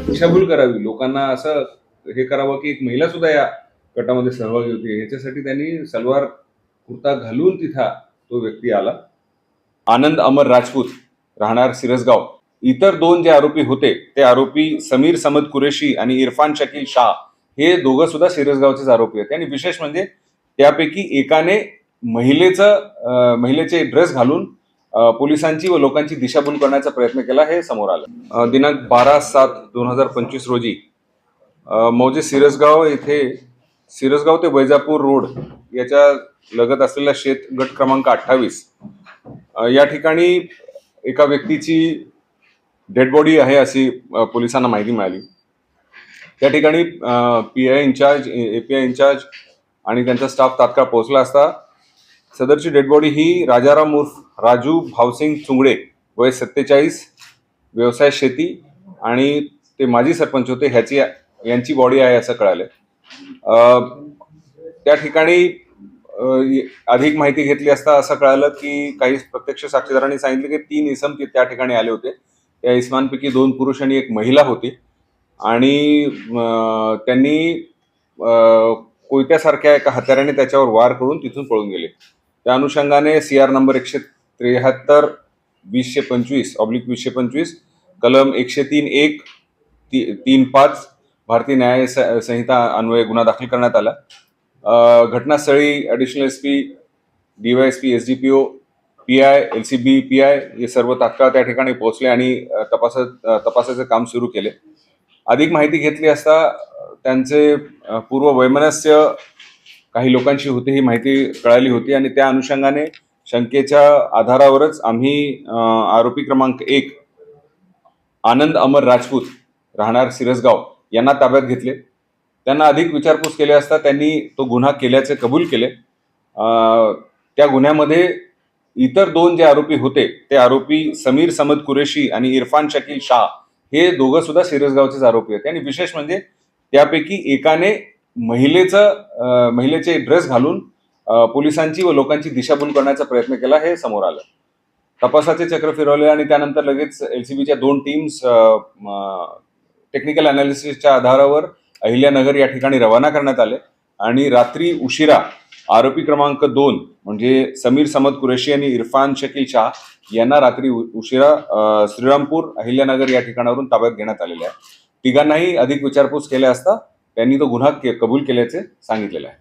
दिशाभूल करावी, लोकांना असं हे करावं की एक महिला सुद्धा या गटामध्ये सहभागी होती. ह्याच्यासाठी त्यांनी सलवार कुर्ता घालून तिथं तो व्यक्ती आला. आनंद अमर राजपूत, राहणार सिरसगाव. इतर दोन जे आरोपी होते ते आरोपी समीर समद कुरेशी आणि इरफान शकील शाह हे दोघं सुद्धा सिरसगावचेच आरोपी होते. आणि विशेष म्हणजे त्यापैकी एकाने महिलेचे ड्रेस घालून पोलिसांची व लोकांची दिशाभूल करण्याचा प्रयत्न केला, हे समोर आलं. दिनांक 12/7/2025 रोजी मौजे सिरसगाव येथे सिरसगाव ते वैजापूर रोड याच्या लगत असलेल्या शेत गट क्रमांक 28 या ठिकाणी एका व्यक्तीची डेड बॉडी आहे अशी पोलिसांना माहिती मिळाली. त्या ठिकाणी PI इन्चार्ज, API इन्चार्ज आणि त्यांचा स्टाफ तात्काळ पोहोचला असता सदरची डेड बॉडी ही राजाराम उर्फ राजू भावसिंग चुंगडे, वय 47, व्यवसाय शेती आणि ते माजी सरपंच होते, यांची बॉडी आहे असं कळालं. त्या ठिकाणी अधिक माहिती घेतली असता असं कळालं की काही प्रत्यक्ष साक्षीदारांनी सांगितलं की 3 इसम त्या ठिकाणी आले होते. त्या इसमांपैकी 2 पुरुष आणि 1 महिला होती आणि त्यांनी कोयत्यासारख्या एका हत्याराने त्याच्यावर वार करून तिथून पळून गेले. त्या अनुषंगाने CR नंबर 173/2025 कलम 103(1) 3-5 भारतीय न्याय संहिता अन्वये गुन्हा दाखल करण्यात आला. घटनास्थळी additional SP, DYSP, SDPO, PI, LCB, PI हे सर्व तात्काळ त्या ठिकाणी पोहोचले आणि तपासाचे काम सुरू केले. अधिक माहिती घेतली असता त्यांचे पूर्व वैमनस्य काही लोकांशी होते ही माहिती कळाली होती आणि त्या अनुषंगाने शंकेच्या आधारावरच आम्ही आरोपी क्रमांक 1 आनंद अमर राजपूत, राहणार सिरसगाव यांना ताब्यात घेतले. त्यांना अधिक विचारपूस केली असता त्यांनी तो गुन्हा केल्याचे कबूल केले. त्या गुन्ह्यामध्ये इतर 2 जे आरोपी होते ते आरोपी समीर समद कुरेशी आणि इरफान शकील शाह हे दोघं सुद्धा सिरसगावचेच आरोपी होते. आणि विशेष म्हणजे त्यापैकी एकाने महिलेचे ड्रेस घालून पोलिसांची व लोकांची दिशाभूल करण्याचा प्रयत्न केला, हे समोर आलं. तपासाचे चक्र फिरवले आणि त्यानंतर लगेच LCBच्या 2 टीम्स टेक्निकल अनालिसिसच्या आधारावर अहिल्यानगर या ठिकाणी रवाना करण्यात आले आणि रात्री उशिरा आरोपी क्रमांक 2 म्हणजे समीर समद कुरेशी आणि इरफान शकील शाह यांना रात्री उशिरा श्रीरामपूर अहिल्यानगर या ठिकाणावरून ताब्यात घेण्यात आलेले आहे. तिघांनाही अधिक विचारपूस केल्या असता त्यांनी तो गुन्हा कबूल केल्याचे सांगितलेलं आहे.